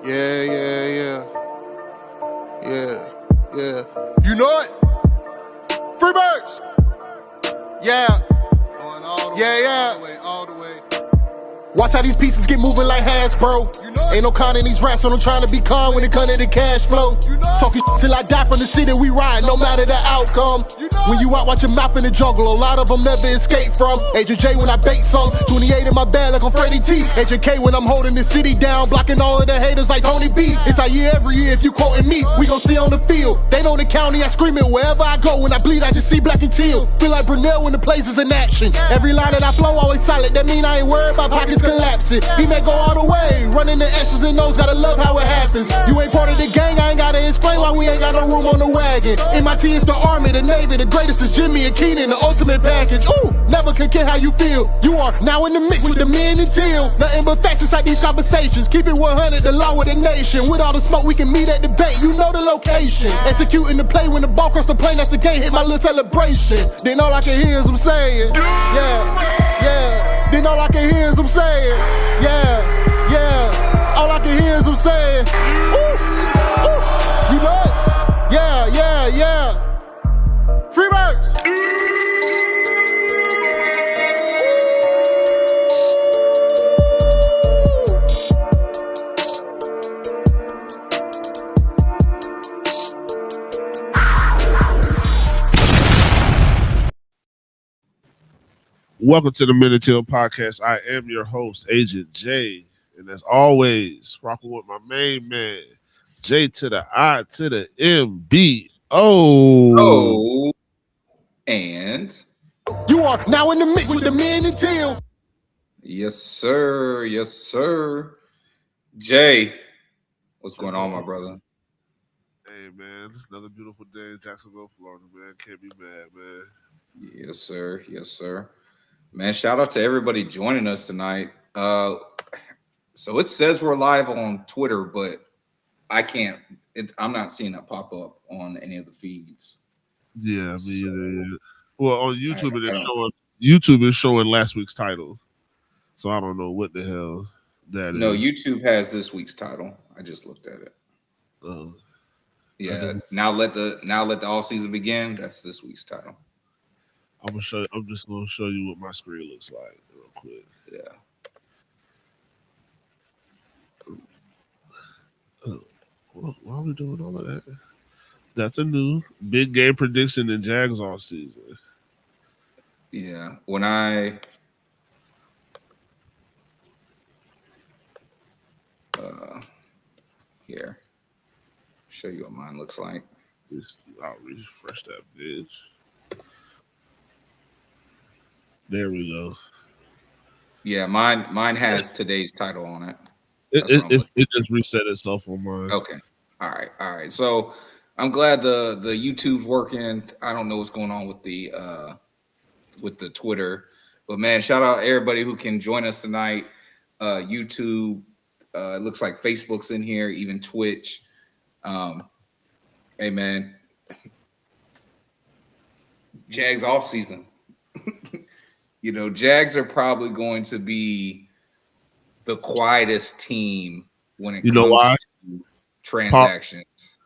Yeah. You know it? Freebirds! Yeah. Going all the way, all the way. Watch how these pieces get moving like Hasbro. You know, ain't no con in these raps, so I'm trying to be calm when it comes to the cash flow. You know, talking till I die from the city we ride, no matter the outcome. You know, when you out, watch your mouth in the jungle, a lot of them never escape from. Agent J when I bait some, 28 in my bag like I'm Freddie T. Agent K when I'm holding the city down, blocking all of the haters like Tony B. It's our year every year, if you quoting me, we gon' see on the field. They know the county, I scream it wherever I go. When I bleed, I just see black and teal. Feel like Brunel when the plays is in action. Every line that I flow always solid, that mean I ain't worried about pockets collapsing. He may go all the way, running the S's and O's, gotta love how it happens. You ain't part of the gang, I ain't gotta explain why we ain't got no room on the wagon. MIT is the Army, the Navy, the greatest is Jimmy and Keenan, the ultimate package. Ooh, never can care how you feel. You are now in the mix with the men and teal. Nothing but facts inside these conversations. Keep it 100, the law of the nation. With all the smoke, we can meet at the bank. You know the location. Executing the play when the ball cross the plane, that's the game. Hit my little celebration. Then all I can hear is them saying, yeah. Then all I can hear is them saying, yeah. All I can hear is them saying, ooh. You know it? Yeah. Freebirds. Welcome to the Minute Till Podcast. I am your host, Agent J, and as always, rocking with my main man, J to the I to the M-B-O. Oh, and you are now in the mix with the men and teal. Yes, sir. Jay, what's going on, my brother? Hey, man, another beautiful day in Jacksonville, Florida, man. Can't be mad, man. Yes, sir. Man, shout out to everybody joining us tonight. So it says we're live on Twitter, but I'm not seeing that pop up on any of the feeds. Yeah, me either. Well, on YouTube, YouTube is showing last week's title, so I don't know what the hell that is. No, YouTube has this week's title. I just looked at it. Yeah. Now let the offseason begin. That's this week's title. I'm just gonna show you what my screen looks like real quick. Yeah. Why are we doing all of that? That's a new big game prediction in Jags off season. Yeah. When I here, show you what mine looks like. I'll refresh that bitch. There we go. Yeah, mine has today's title on it. It just reset itself on mine. Okay. All right. So I'm glad the YouTube's working. I don't know what's going on with the Twitter, but man, shout out everybody who can join us tonight. YouTube, it looks like Facebook's in here, even Twitch. Hey man, Jags off season. You know, Jags are probably going to be the quietest team when it comes to transactions.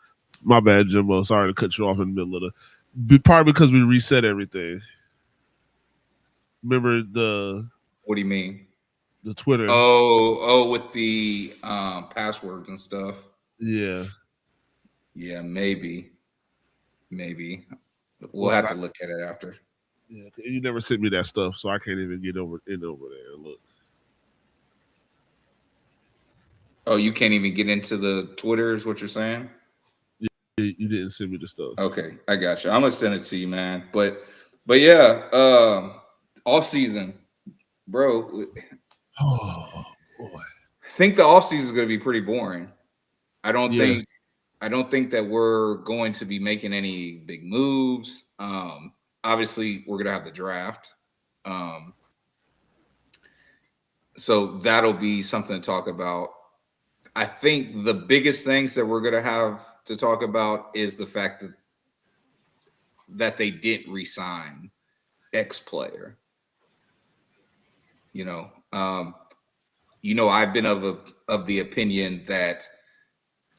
My bad, Jimbo. Sorry to cut you off in the middle of probably because we reset everything. Remember what do you mean? The Twitter. Oh, with the passwords and stuff. Yeah. Yeah, maybe. We'll have to look at it after. Yeah, you never sent me that stuff, so I can't even get over there and look. Oh, you can't even get into the Twitter, is what you're saying? Yeah, you didn't send me the stuff. Okay, I got you. I'm gonna send it to you, man. But yeah, off season, bro. Oh boy, I think the off season is gonna be pretty boring. I don't think that we're going to be making any big moves. Obviously, we're gonna have the draft. So that'll be something to talk about. I think the biggest things that we're going to have to talk about is the fact that they didn't re-sign X player. I've been of the opinion that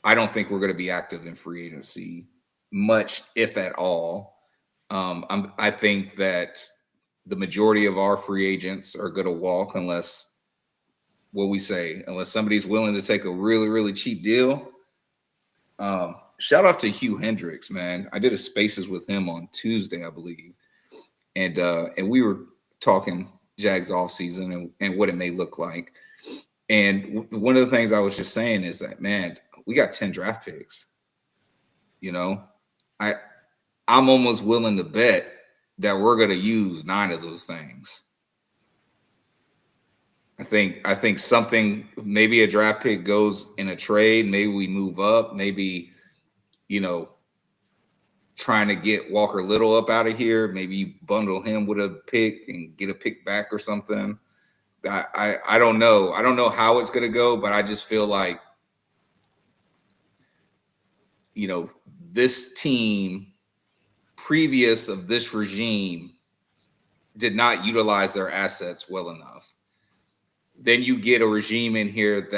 I don't think we're going to be active in free agency much, if at all. I think that the majority of our free agents are going to walk unless somebody's willing to take a really, really cheap deal. Shout out to Hugh Hendricks, man. I did a spaces with him on Tuesday, I believe. And we were talking Jags offseason and what it may look like. And one of the things I was just saying is that, man, we got 10 draft picks. You know, I'm almost willing to bet that we're going to use 9 of those things. I think something, maybe a draft pick goes in a trade. Maybe we move up. Maybe, you know, trying to get Walker Little up out of here. Maybe you bundle him with a pick and get a pick back or something. I don't know. I don't know how it's going to go, but I just feel like, you know, this team previous of this regime did not utilize their assets well enough. Then you get a regime in here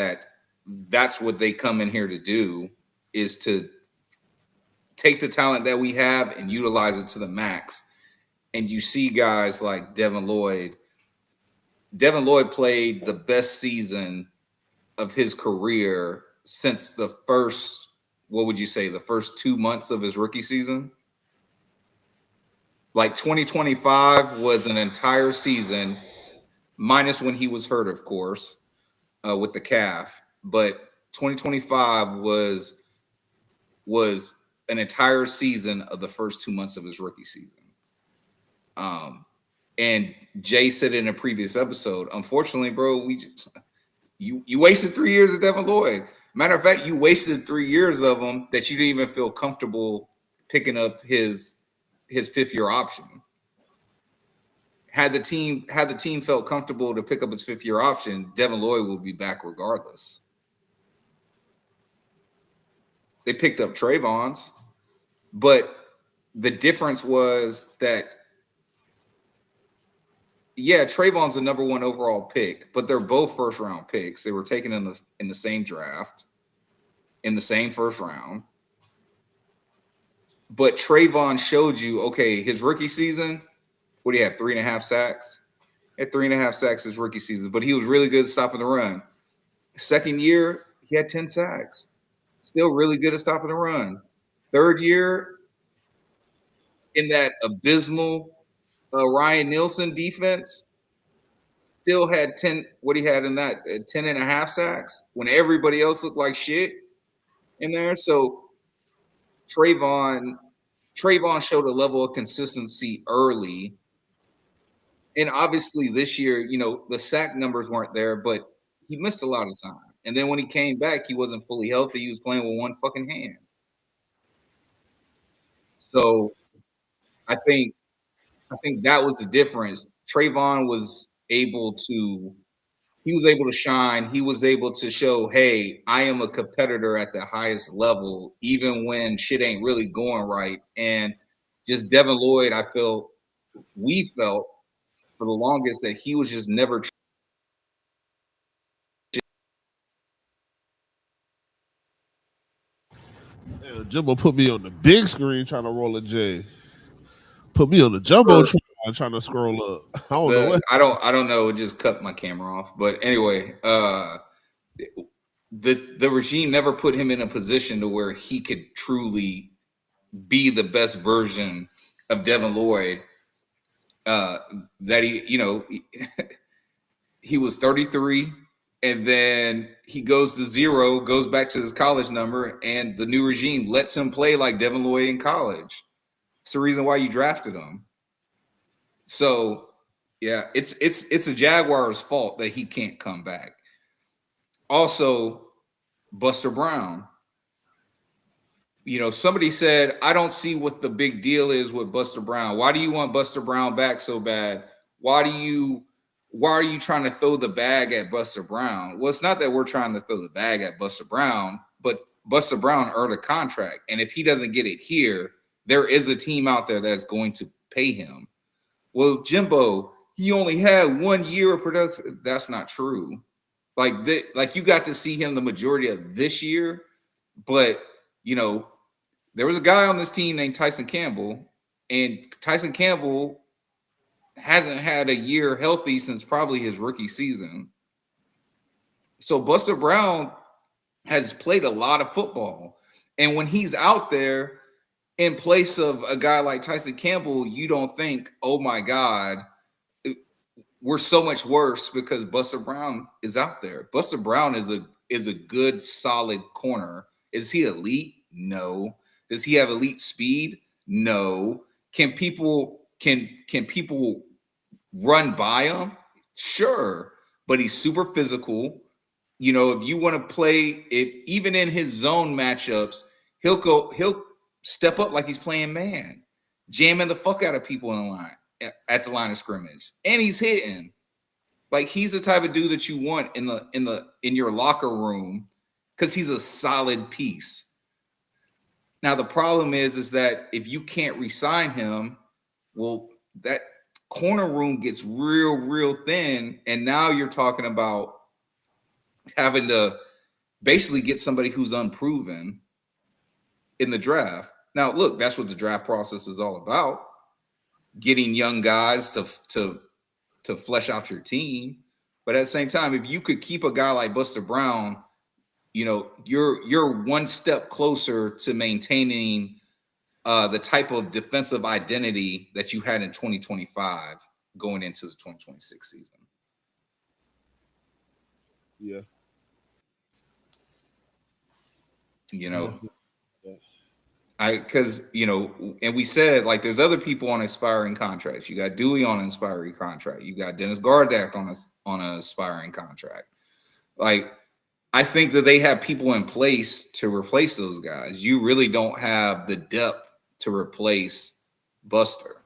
that's what they come in here to do, is to take the talent that we have and utilize it to the max. And you see guys like Devin Lloyd. Devin Lloyd played the best season of his career since the first 2 months of his rookie season. Like 2025 was an entire season, minus when he was hurt, of course, with the calf. But 2025 was an entire season of the first 2 months of his rookie season. And Jay said in a previous episode, unfortunately, bro, you wasted 3 years of Devin Lloyd. Matter of fact, you wasted 3 years of him that you didn't even feel comfortable picking up his 5th-year option. Had the team felt comfortable to pick up his 5th-year option, Devin Lloyd would be back regardless. They picked up Trayvon's, but the difference was that, yeah, Trayvon's the number 1 overall pick, but they're both first-round picks. They were taken in the same draft, in the same first round. But Trayvon showed you, okay, his rookie season, what do you have, 3.5 sacks? He had 3.5 sacks his rookie season, but he was really good at stopping the run. Second year, he had 10 sacks. Still really good at stopping the run. Third year, in that abysmal Ryan Nielsen defense, still had 10, what he had in that, 10.5 sacks when everybody else looked like shit in there. So Trayvon showed a level of consistency early. And obviously this year, you know, the sack numbers weren't there, but he missed a lot of time. And then when he came back, he wasn't fully healthy. He was playing with one fucking hand. So I think that was the difference. Trayvon was able to shine. He was able to show, hey, I am a competitor at the highest level, even when shit ain't really going right. And just Devin Lloyd, we felt for the longest that he was just never. Yeah, Jimbo put me on the big screen trying to roll a J. Put me on the jumbo trying to scroll up. I don't know. It just cut my camera off. But anyway, the regime never put him in a position to where he could truly be the best version of Devin Lloyd. That he was 33, and then he goes to 0, goes back to his college number, and the new regime lets him play like Devin Lloyd in college. It's the reason why you drafted him. So yeah, it's the Jaguars' fault that he can't come back. Also, Buster Brown. You know, somebody said, I don't see what the big deal is with Buster Brown. Why do you want Buster Brown back so bad? Why are you trying to throw the bag at Buster Brown? Well, it's not that we're trying to throw the bag at Buster Brown, but Buster Brown earned a contract. And if he doesn't get it here, there is a team out there that's going to pay him. Well, Jimbo, he only had 1 year of production. That's not true. Like you got to see him the majority of this year, But, you know, there was a guy on this team named Tyson Campbell, and Tyson Campbell hasn't had a year healthy since probably his rookie season. So Buster Brown has played a lot of football. And when he's out there in place of a guy like Tyson Campbell, you don't think, oh my God, we're so much worse because Buster Brown is out there. Buster Brown is a good, solid corner. Is he elite? No. Does he have elite speed? No. Can people run by him? Sure. But he's super physical. You know, if you want to play it, even in his zone matchups, he'll step up like he's playing man, jamming the fuck out of people in the line at the line of scrimmage. And he's hitting. Like, he's the type of dude that you want in your locker room because he's a solid piece. Now, the problem is that if you can't re-sign him, well, that corner room gets real thin. And now you're talking about having to basically get somebody who's unproven in the draft. Now, look, that's what the draft process is all about. Getting young guys to flesh out your team. But at the same time, if you could keep a guy like Buster Brown, you know, you're one step closer to maintaining the type of defensive identity that you had in 2025 going into the 2026 season. Yeah. You know, because, you know, and we said, like, there's other people on expiring contracts. You got Dewey on an expiring contract. You got Dennis Gardeck on an expiring contract. Like, I think that they have people in place to replace those guys. You really don't have the depth to replace Buster.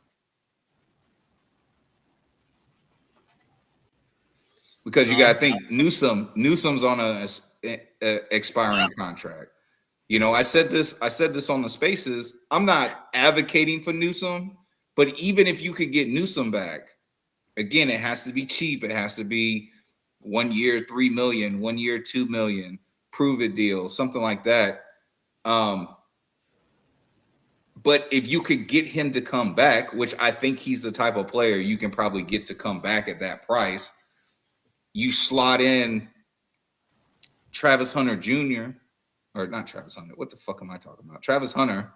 Because you got to think Newsom's on a expiring contract. You know, I said this on the spaces. I'm not advocating for Newsom, but even if you could get Newsom back, again, it has to be cheap. It has to be 1 year, $3 million, 1 year, $2 million, prove it deal, something like that. But if you could get him to come back, which I think he's the type of player you can probably get to come back at that price, you slot in Travis Hunter Jr. or not Travis Hunter. What the fuck am I talking about? Travis Hunter.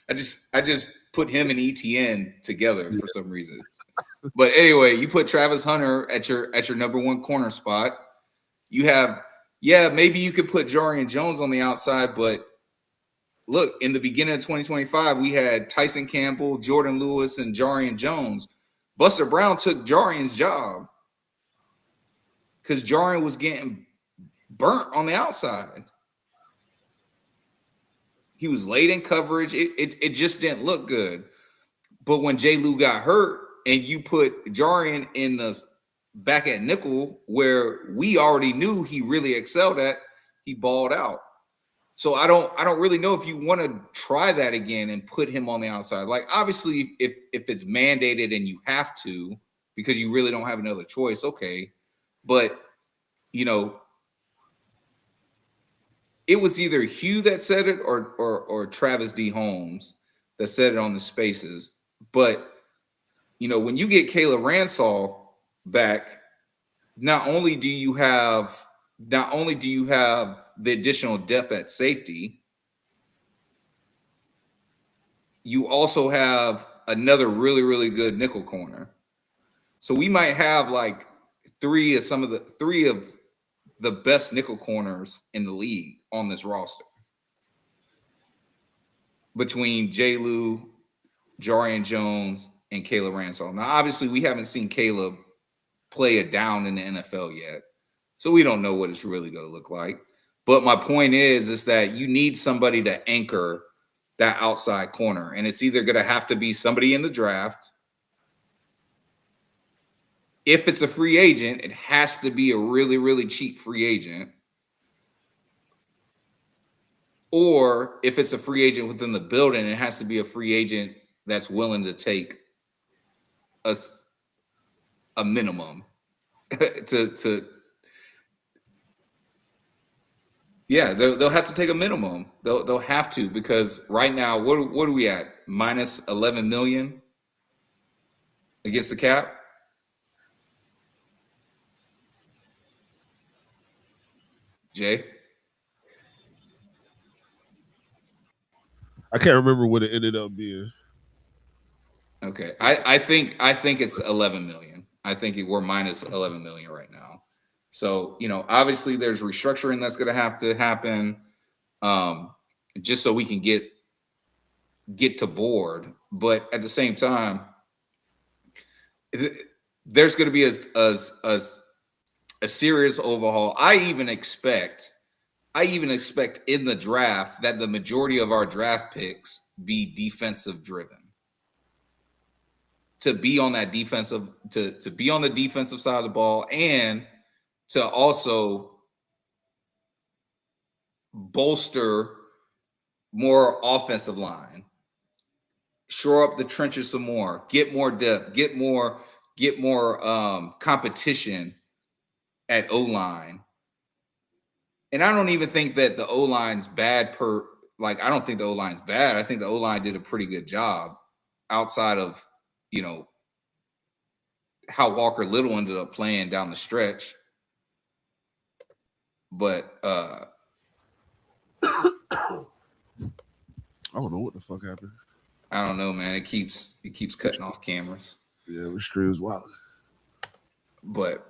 I just put him and ETN together for some reason. But anyway, you put Travis Hunter at your number one corner spot. You have, maybe you could put Jarian Jones on the outside, but look, in the beginning of 2025, we had Tyson Campbell, Jordan Lewis, and Jarian Jones. Buster Brown took Jarian's job because Jarian was getting burnt on the outside. He was late in coverage. It just didn't look good. But when J. Lou got hurt and you put Jarian in the back at nickel, where we already knew he really excelled at, he balled out. So I don't really know if you want to try that again and put him on the outside. Like, obviously, if it's mandated and you have to because you really don't have another choice, okay. But, you know, it was either Hugh that said it or Travis D. Holmes that said it on the spaces. But, you know, when you get Kayla Ransall back, not only do you have the additional depth at safety, you also have another really good nickel corner. So we might have like three of the best nickel corners in the league on this roster between J. Lou, Jarian Jones, and Kayla Ransall. Now, obviously, we haven't seen Caleb play a down in the NFL yet, so we don't know what it's really going to look like. But my point is that you need somebody to anchor that outside corner, and it's either going to have to be somebody in the draft. If it's a free agent, it has to be a really cheap free agent. Or if it's a free agent within the building, it has to be a free agent that's willing to take a minimum to Yeah, they'll have to take a minimum. They'll have to, because right now, what are we at? Minus 11 million against the cap. Jay, I can't remember what it ended up being. okay. I think it's 11 million. I think we're minus 11 million right now. So, obviously there's restructuring that's going to have to happen, just so we can get to board. But at the same time, there's going to be a serious overhaul. I even expect in the draft that the majority of our draft picks be defensive driven. To be on that defensive, to be on the defensive side of the ball, and to also bolster more offensive line, shore up the trenches some more, get more depth, get more competition at O-line. And I don't even think that the O-line's bad I don't think the O-line's bad. I think the O-line did a pretty good job outside of, how Walker Little ended up playing down the stretch. But I don't know what the fuck happened. I don't know, man. It keeps cutting off cameras. Yeah, the stream's wild. But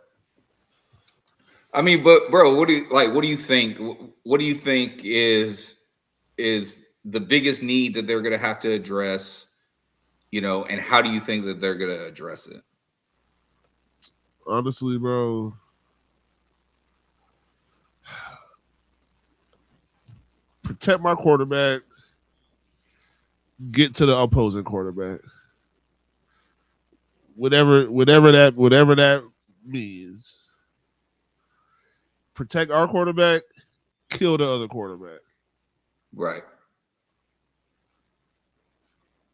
I mean, but bro, what do you think? What do you think is the biggest need that they're going to have to address? And how do you think that they're going to address it? Honestly, bro, protect my quarterback. Get to the opposing quarterback. Whatever that means. Protect our quarterback. Kill the other quarterback. Right.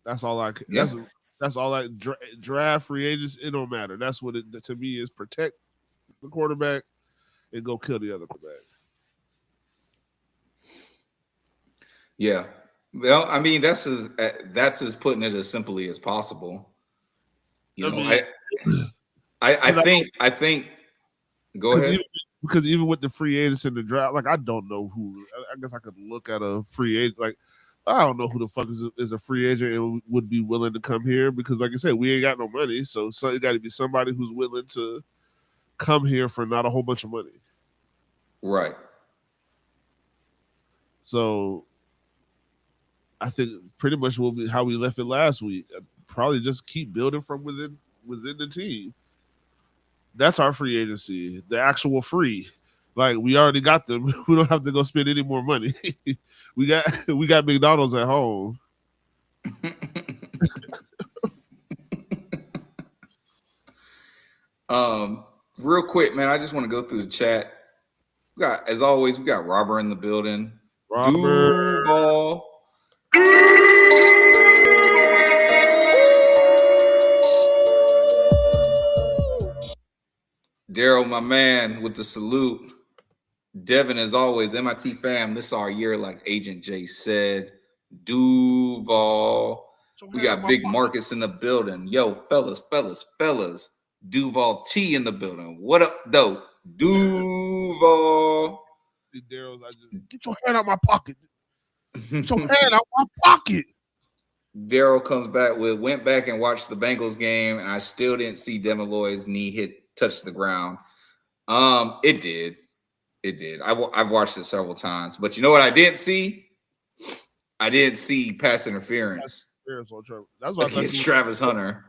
That's all I. Yeah. That's all I draft free agents. It don't matter. That's what it to me is. Protect the quarterback and go kill the other quarterback. Yeah. Well, I mean, that's as putting it as simply as possible. I think. Go ahead. Because even with the free agents in the draft, I don't know who. I guess I could look at a free agent. I don't know who the fuck is a free agent and would be willing to come here, because, like I said, we ain't got no money. So it got to be somebody who's willing to come here for not a whole bunch of money. Right. So I think pretty much will be how we left it last week. Probably just keep building from within the team. That's our free agency, the actual free. We already got them. We don't have to go spend any more money. we got McDonald's at home. Real quick, man, I just want to go through the chat. As always, we got Robert in the building. Robert. Duval. Daryl, my man, with the salute. Devin, as always, MIT fam, this is our year, like Agent J said. Duval. We got Big Marcus in the building. Yo, fellas. Duval T in the building. What up, though? Duval. Daryl's, get your hand out my pocket. Get your hand out my pocket. Daryl comes back went back and watched the Bengals game, and I still didn't see Devin Lloyd's knee touch the ground. It did. I've watched it several times, but you know what I didn't see? I didn't see pass interference. That's what against Travis Hunter.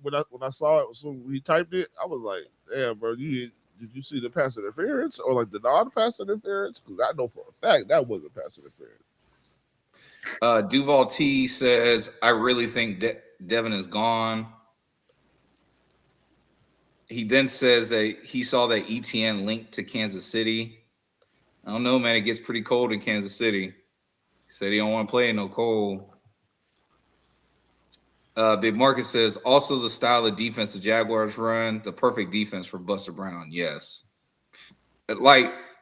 When I saw it, so he typed it, I was like, "Damn, bro, did you see the pass interference or the non-pass interference?" Because I know for a fact that wasn't pass interference. Duval T says, "I really think Devin is gone." He then says that he saw that ETN linked to Kansas City. I don't know, man. It gets pretty cold in Kansas City. He said he don't want to play in no cold. Big Marcus says, also the style of defense the Jaguars run, the perfect defense for Buster Brown. Yes.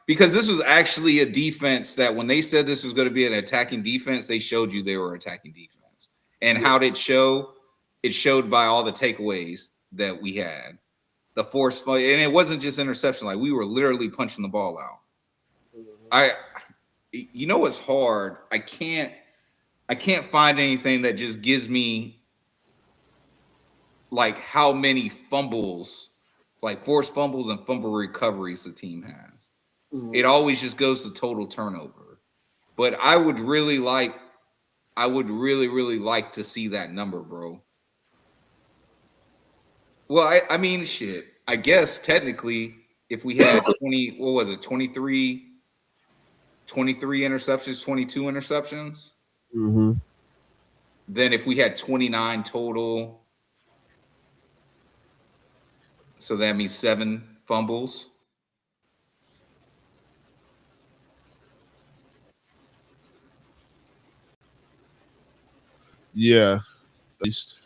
Because this was actually a defense that when they said this was going to be an attacking defense, they showed you they were attacking defense. And how did it show? It showed by all the takeaways that we had. The force, and it wasn't just interception. Like, we were literally punching the ball out. You know what's hard? I can't find anything that just gives me like how many fumbles, like forced fumbles and fumble recoveries the team has. It always just goes to total turnover. But I would really like to see that number, bro. Well, I mean, shit. I guess technically, if we had 23 interceptions, 22 interceptions, then if we had 29 total, so that means 7 fumbles. Yeah, at least.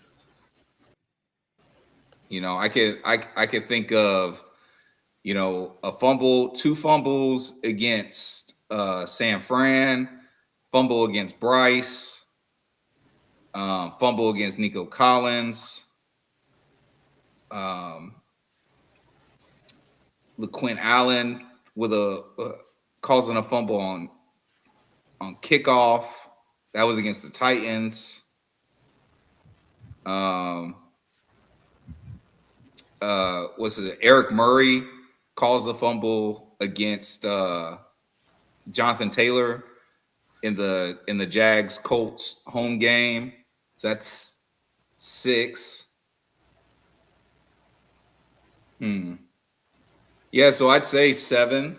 You know, I could think of, you know, a fumble, 2 fumbles against San Fran, fumble against Bryce, fumble against Nico Collins, LaQuint Allen with causing a fumble on kickoff. That was against the Titans. Eric Murray caused a fumble against Jonathan Taylor in the Jags Colts home game. So that's 6. Yeah, so I'd say 7.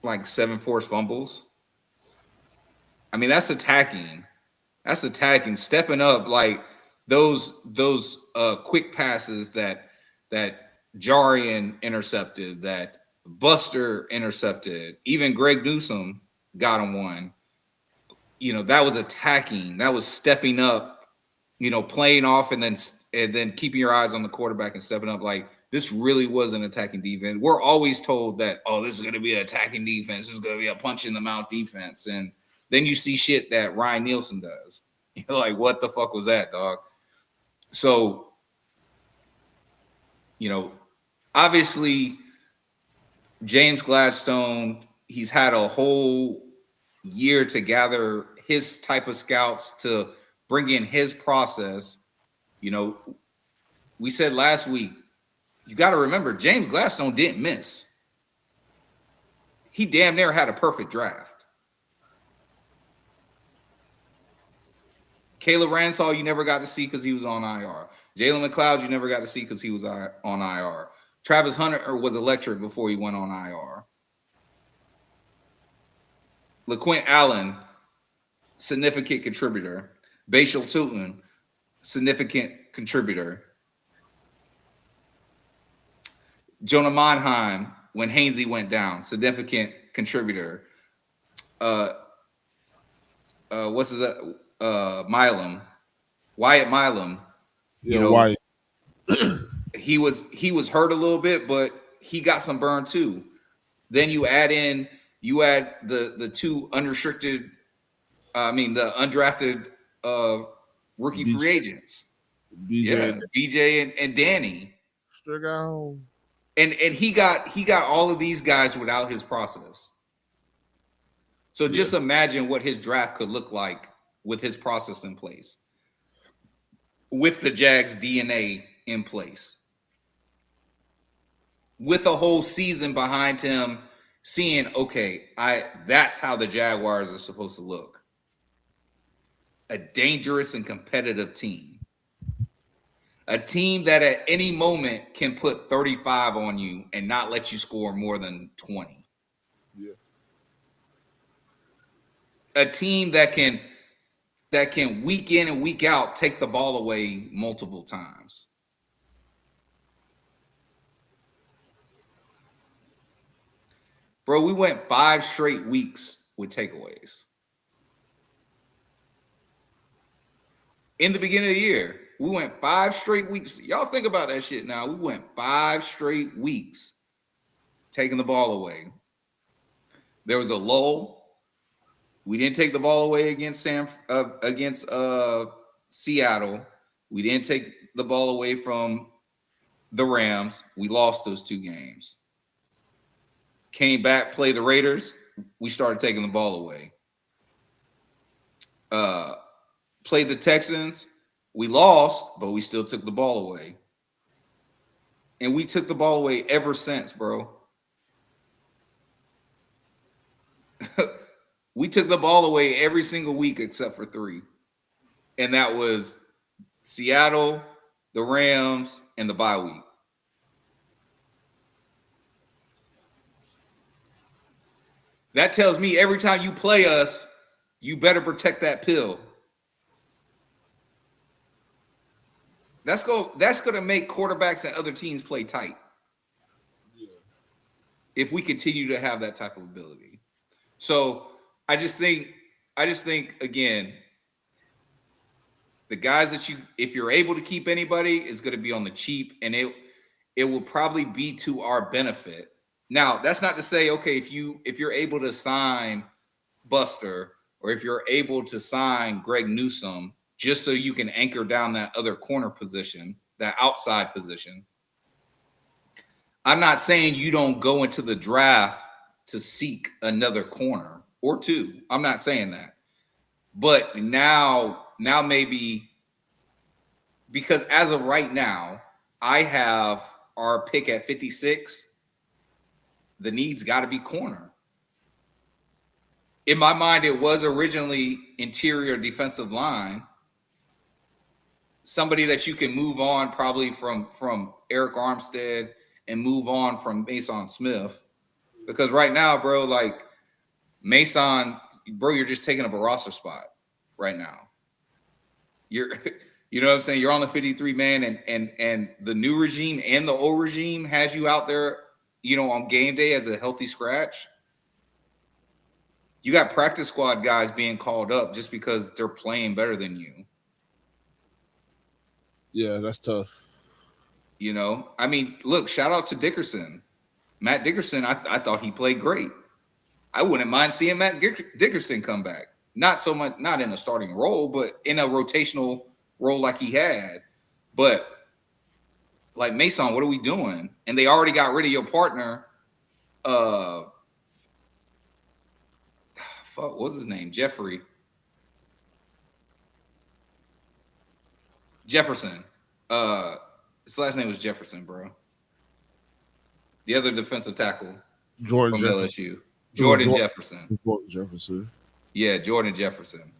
Like 7 forced fumbles. I mean, that's attacking. That's attacking. Stepping up, like those quick passes that Jarian intercepted, that Buster intercepted, even Greg Newsome got him one. You know, that was attacking. That was stepping up, you know, playing off and then keeping your eyes on the quarterback and stepping up. Like, this really was an attacking defense. We're always told that, oh, this is going to be an attacking defense. This is going to be a punch in the mouth defense. And then you see shit that Ryan Nielsen does. You're like, what the fuck was that, dog? So, you know, obviously, James Gladstone, he's had a whole year to gather his type of scouts to bring in his process. You know, we said last week, you got to remember, James Gladstone didn't miss. He damn near had a perfect draft. Caleb Ransall, you never got to see because he was on IR. Jalen McLeod, you never got to see because he was on IR. Travis Hunter was electric before he went on IR. LaQuint Allen, significant contributor. Bashal Tilton, significant contributor. Jonah Monheim, when Hainsey went down, significant contributor. What's his Milam, Wyatt Milam. You know, Wyatt. he was hurt a little bit, but he got some burn too. Then you add the 2 unrestricted, the undrafted rookie free agents. BJ and Danny. And he got all of these guys without his process. So just imagine what his draft could look like with his process in place, with the Jags DNA in place, with a whole season behind him, seeing, okay, that's how the Jaguars are supposed to look. A dangerous and competitive team. A team that at any moment can put 35 on you and not let you score more than 20. Yeah. A team that can week in and week out take the ball away multiple times. Bro, we went 5 straight weeks with takeaways. In the beginning of the year, we went 5 straight weeks. Y'all think about that shit now. We went 5 straight weeks taking the ball away. There was a lull. We didn't take the ball away against Seattle. We didn't take the ball away from the Rams. We lost those 2 games. Came back, played the Raiders. We started taking the ball away. Played the Texans. We lost, but we still took the ball away. And we took the ball away ever since, bro. We took the ball away every single week except for 3. And that was Seattle, the Rams, and the bye week. That tells me every time you play us, you better protect that pill. That's going to make quarterbacks and other teams play tight. Yeah. If we continue to have that type of ability. So I just think again, the guys that if you're able to keep anybody, is going to be on the cheap, and it will probably be to our benefit. Now, that's not to say, okay, if you're able to sign Buster, or if you're able to sign Greg Newsome, just so you can anchor down that other corner position, that outside position. I'm not saying you don't go into the draft to seek another corner or 2. I'm not saying that. But now maybe, because as of right now, I have our pick at 56. The need's got to be corner. In my mind, it was originally interior defensive line. Somebody that you can move on probably from Eric Armstead and move on from Mason Smith. Because right now, bro, like Mason, bro, you're just taking up a roster spot right now. You know what I'm saying? You're on the 53 man, and the new regime and the old regime has you out there, on game day as a healthy scratch. You got practice squad guys being called up just because they're playing better than you. Yeah, that's tough. I mean, look, shout out to Dickerson. Matt Dickerson, I thought he played great. I wouldn't mind seeing Matt Dickerson come back. Not so much, not in a starting role, but in a rotational role like he had. But like, Mason, what are we doing? And they already got rid of your partner. Fuck, what's his name? Jefferson. His last name was Jefferson, bro. The other defensive tackle from LSU. Jordan Jefferson. Jordan Jefferson. Yeah, Jordan Jefferson.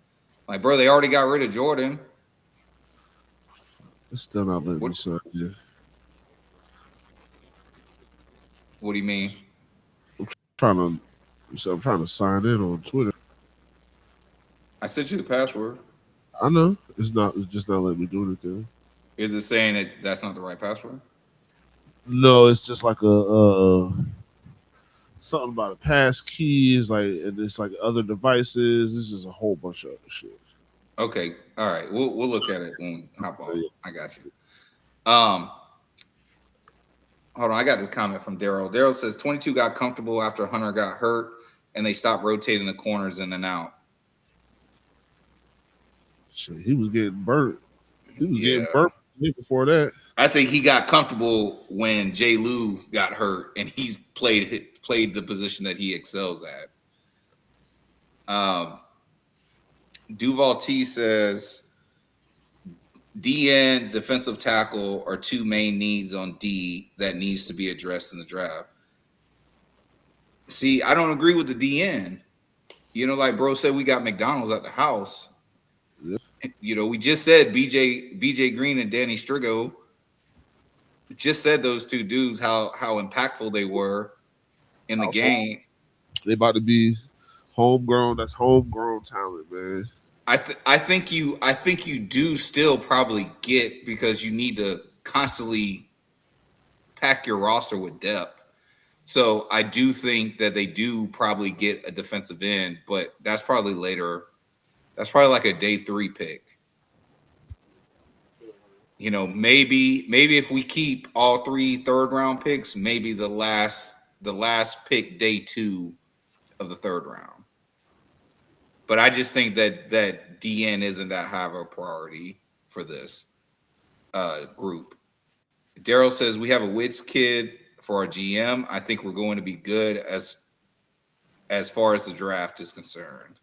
Like, bro, they already got rid of Jordan. It's still not letting me sign you. What do you mean? I'm trying to sign in on Twitter. I sent you the password. I know. It's just not letting me do anything. Is it saying that that's not the right password? No, it's just like a something about a pass keys, like, and it's like other devices. It's just a whole bunch of other shit. Okay, all right. We'll look at it when we hop on. I got you. Hold on, I got this comment from Daryl. Daryl says 22 got comfortable after Hunter got hurt, and they stopped rotating the corners in and out. Shit, he was getting burnt. He was getting burnt before that. I think he got comfortable when J. Lou got hurt, and he's played the position that he excels at. Duval T says DN, defensive tackle are 2 main needs on D that needs to be addressed in the draft. See, I don't agree with the DN. Like bro said, we got McDonald's at the house. Yeah. We just said BJ Green and Danny Strigo. Just said those 2 dudes how impactful they were in the game. They about to be homegrown. That's homegrown talent, man. I think you do still probably get, because you need to constantly pack your roster with depth. So I do think that they do probably get a defensive end, but that's probably later. That's probably like a day 3 pick. Maybe if we keep all 3 third-round picks, maybe the last the last pick, day 2 of the 3rd round. But I just think that DN isn't that high of a priority for this group. Daryl says we have a Wits kid for our GM. I think we're going to be good as far as the draft is concerned.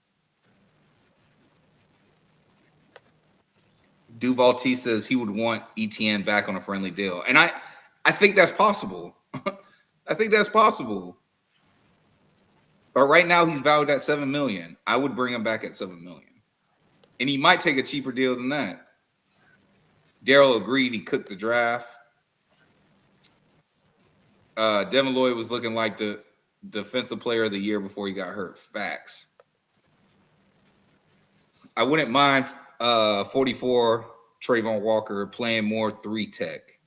Duval T says he would want ETN back on a friendly deal. And I think that's possible. I think that's possible. But right now he's valued at $7 million. I would bring him back at $7 million. And he might take a cheaper deal than that. Daryl agreed he cooked the draft. Devin Lloyd was looking like the defensive player of the year before he got hurt. Facts. I wouldn't mind 44 Trayvon Walker playing more 3 tech.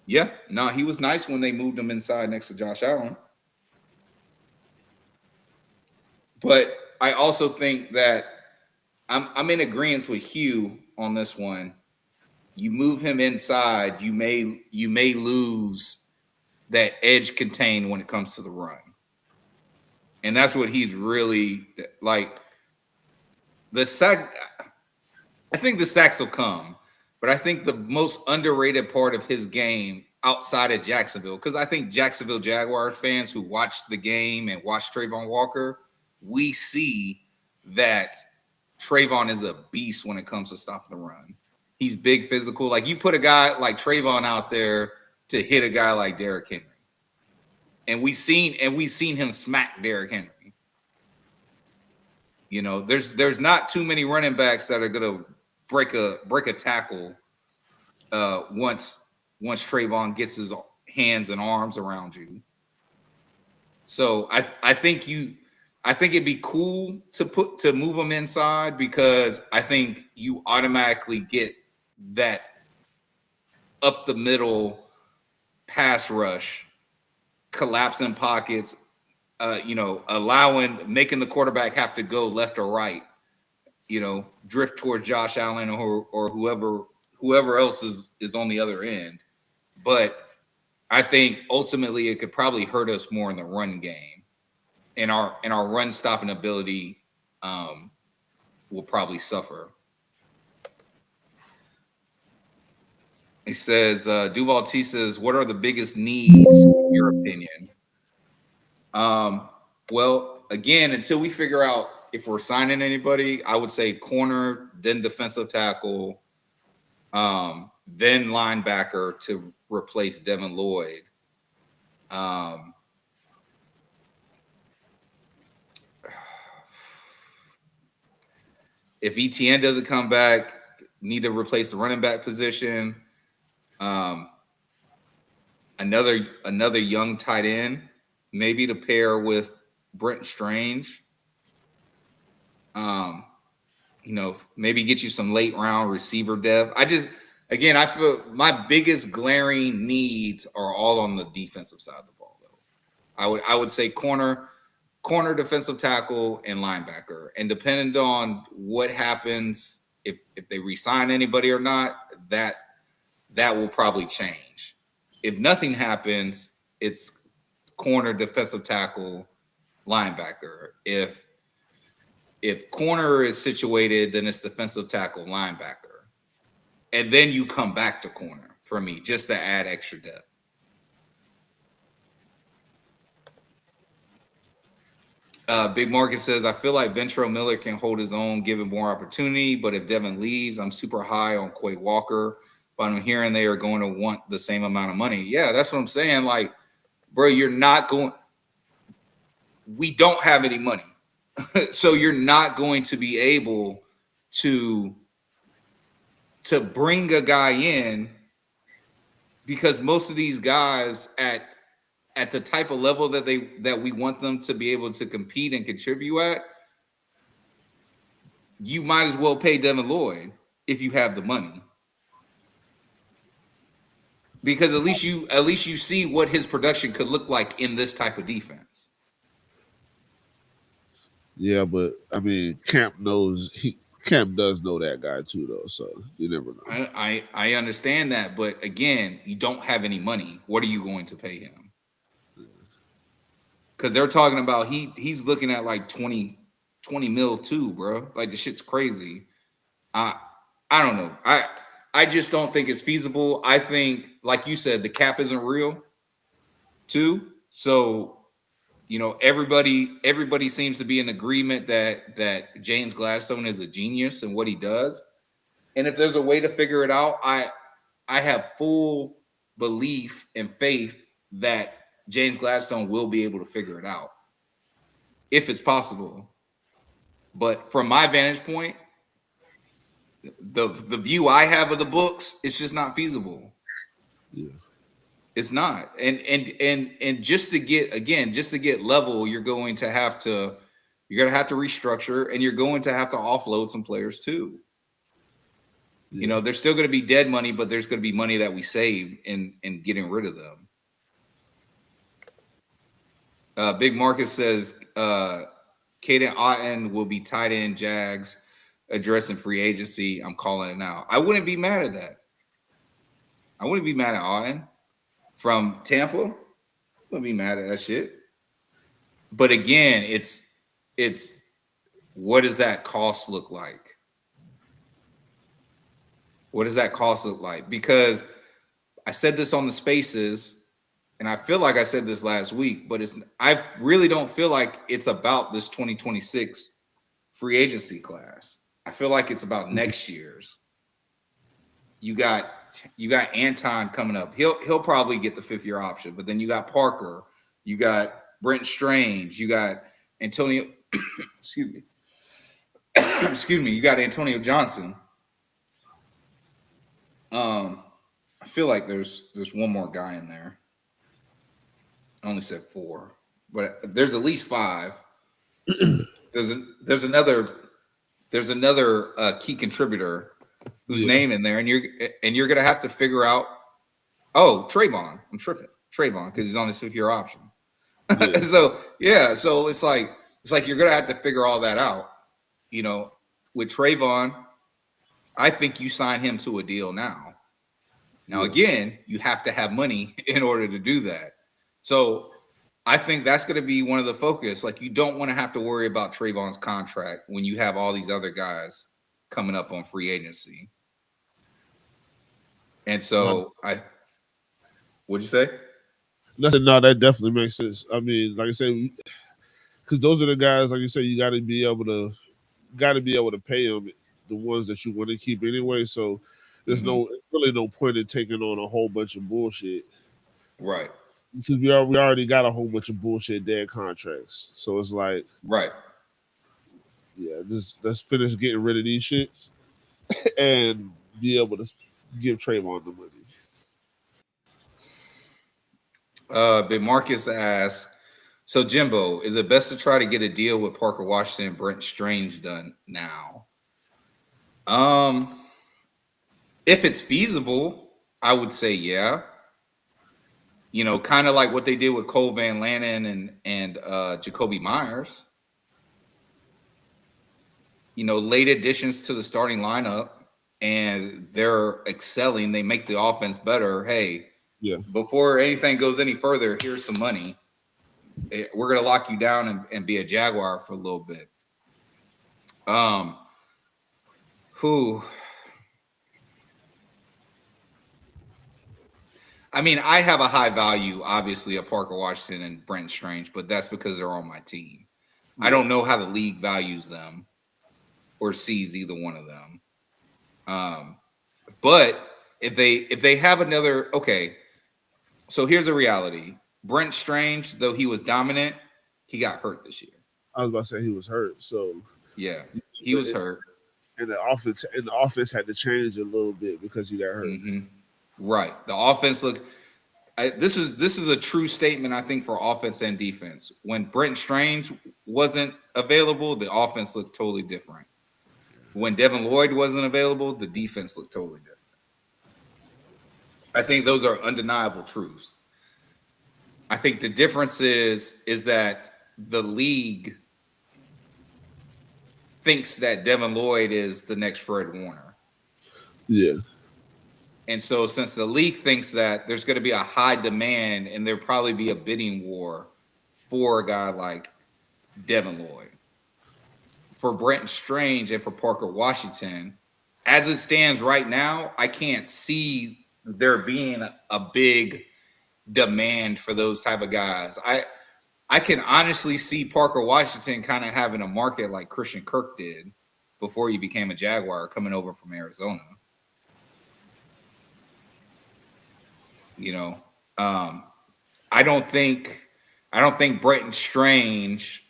Yeah, no, he was nice when they moved him inside next to Josh Allen. But I also think that I'm in agreement with Hugh on this one. You move him inside, you may lose that edge contain when it comes to the run. And that's what he's really like. The sack, I think the sacks will come, but I think the most underrated part of his game outside of Jacksonville, because I think Jacksonville Jaguars fans who watch the game and watch Trayvon Walker, we see that Trayvon is a beast when it comes to stopping the run. He's big, physical. Like, you put a guy like Trayvon out there to hit a guy like Derrick Henry. And we've seen him smack Derrick Henry. You know, there's not too many running backs that are gonna break a tackle once Trayvon gets his hands and arms around you. So I think it'd be cool to move him inside, because I think you automatically get that up the middle pass rush, collapsing pockets, making the quarterback have to go left or right, drift towards Josh Allen or whoever else is on the other end. But I think ultimately it could probably hurt us more in the run game, and our run stopping ability will probably suffer. He says, Duval T says, what are the biggest needs in your opinion? Well, again, until we figure out if we're signing anybody, I would say corner, then defensive tackle, then linebacker to replace Devin Lloyd. If ETN doesn't come back, need to replace the running back position. Another young tight end, maybe to pair with Brent Strange. Maybe get you some late round receiver depth. I feel my biggest glaring needs are all on the defensive side of the ball, though. I would say corner, defensive tackle, and linebacker. And depending on what happens, if they re-sign anybody or not, that will probably change. If nothing happens, it's corner, defensive tackle, linebacker. If corner is situated, then it's defensive tackle, linebacker. And then you come back to corner for me, just to add extra depth. Big Market says, I feel like Ventrell Miller can hold his own given more opportunity, but if Devin leaves, I'm super high on Quay Walker, but I'm hearing they are going to want the same amount of money. Yeah, that's what I'm saying. Like, bro, we don't have any money. So you're not going to be able to bring a guy in, because most of these guys at the type of level that we want them to be able to compete and contribute at, you might as well pay Devin Lloyd if you have the money. Because at least you see what his production could look like in this type of defense. Yeah, but I mean, Camp does know that guy too, though. So you never know. I understand that, but again, you don't have any money. What are you going to pay him? because they're talking about he's looking at like 20 mil too, bro. Like the shit's crazy. I don't know. I just don't think it's feasible. I think, like you said, the cap isn't real too. So, everybody seems to be in agreement that James Gladstone is a genius in what he does. And if there's a way to figure it out, I have full belief and faith that James Gladstone will be able to figure it out if it's possible. But from my vantage point, the view I have of the books, it's just not feasible. Yeah. It's not. And just to get level, you're going to have to restructure, and you're going to have to offload some players too. Yeah. There's still going to be dead money, but there's going to be money that we save in getting rid of them. Big Marcus says Caden Otten will be tight end Jags addressing free agency. I'm calling it now. I wouldn't be mad at that. I wouldn't be mad at Otten from Tampa. I wouldn't be mad at that shit. But again, it's what does that cost look like? What does that cost look like? Because I said this on the spaces, and I feel like I said this last week, but I really don't feel like it's about this 2026 free agency class. I feel like it's about next year's. You got Anton coming up. He'll probably get the 5th-year option, but then you got Parker, you got Brent Strange, you got Antonio. Excuse me. Excuse me. You got Antonio Johnson. I feel like there's one more guy in there. I only said 4, but there's at least 5. There's another key contributor whose name in there, and you're gonna have to figure out. Oh, Trayvon. I'm tripping. Trayvon, because he's on his 5th-year option. Yeah. So it's like you're gonna have to figure all that out. With Trayvon, I think you sign him to a deal now. Now, again, you have to have money in order to do that. So I think that's going to be one of the focus. Like, you don't want to have to worry about Trayvon's contract when you have all these other guys coming up on free agency. And so what'd you say? Nothing. No, that definitely makes sense. I mean, like I said, because those are the guys, like you said, you got to be able to pay them, the ones that you want to keep anyway. So there's really no point in taking on a whole bunch of bullshit. Right. Because we already got a whole bunch of bullshit dead contracts. So it's like, right. Yeah, just let's finish getting rid of these shits and be able to give Trayvon the money. Big Marcus asks, so Jimbo, is it best to try to get a deal with Parker Washington and Brent Strange done now? If it's feasible, I would say yeah. Kind of like what they did with Cole Van Lannon and Jacoby Myers. Late additions to the starting lineup, and they're excelling. They make the offense better. Hey, before anything goes any further, here's some money. We're going to lock you down and be a Jaguar for a little bit. I mean, I have a high value, obviously, of Parker Washington and Brent Strange, but that's because they're on my team. Yeah. I don't know how the league values them or sees either one of them. But if they have another, okay, so here's a reality. Brent Strange, though he was dominant, he got hurt this year. I was about to say he was hurt. So yeah, he was hurt. And the offense had to change a little bit because he got hurt. Mm-hmm. Right. The offense looked. This is a true statement, I think, for offense and defense. When Brent Strange wasn't available, the offense looked totally different. When Devin Lloyd wasn't available, the defense looked totally different. I think those are undeniable truths. I think the difference is that the league thinks that Devin Lloyd is the next Fred Warner. Yeah. And so since the league thinks that, there's going to be a high demand and there'll probably be a bidding war for a guy like Devin Lloyd. For Brenton Strange and for Parker Washington, as it stands right now, I can't see there being a big demand for those type of guys. I can honestly see Parker Washington kind of having a market like Christian Kirk did before he became a Jaguar, coming over from Arizona. You know, I don't think Brenton Strange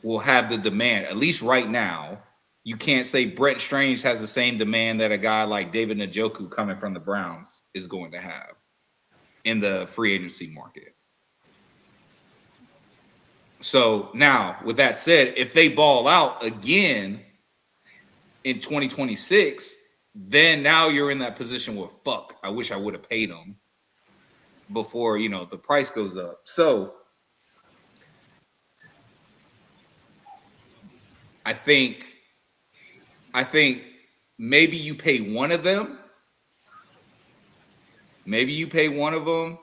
will have the demand, at least right now. You can't say Brett Strange has the same demand that a guy like David Njoku coming from the Browns is going to have in the free agency market. So now, with that said, if they ball out again in 2026, then now you're in that position where, fuck, I wish I would have paid them before, you know, the price goes up. So I think maybe you pay one of them. Maybe you pay one of them.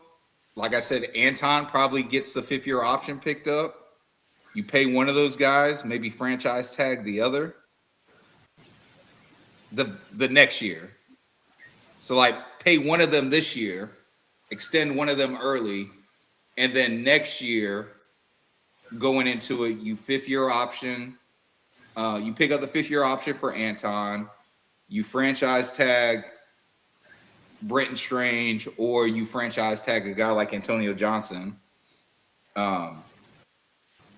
Like I said, Anton probably gets the 5th-year option picked up. You pay one of those guys, maybe franchise tag the other the next year. So like pay one of them this year, extend one of them early, and then next year going into it, you 5th-year option. You pick up the 5th-year option for Anton. You franchise tag Brenton Strange, or you franchise tag a guy like Antonio Johnson.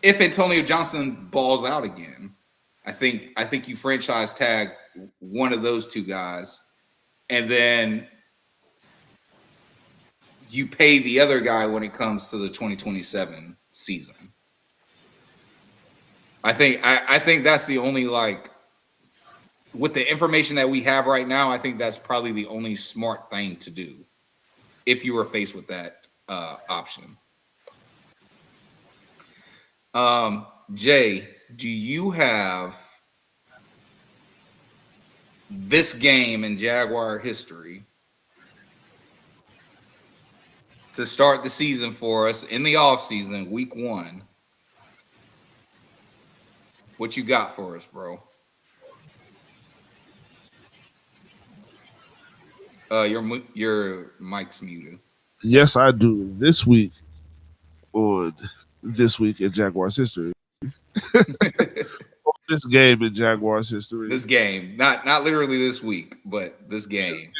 If Antonio Johnson balls out again, I think you franchise tag one of those two guys, and then you pay the other guy when it comes to the 2027 season. I think that's the only, like, with the information that we have right now, I think that's probably the only smart thing to do if you were faced with that option. Jay, do you have this game in Jaguar history to start the season for us in the offseason, week 1? What you got for us, bro? Your mic's muted. Yes, I do. This week in Jaguars history. This game in Jaguars history. This game, not literally this week, but this game.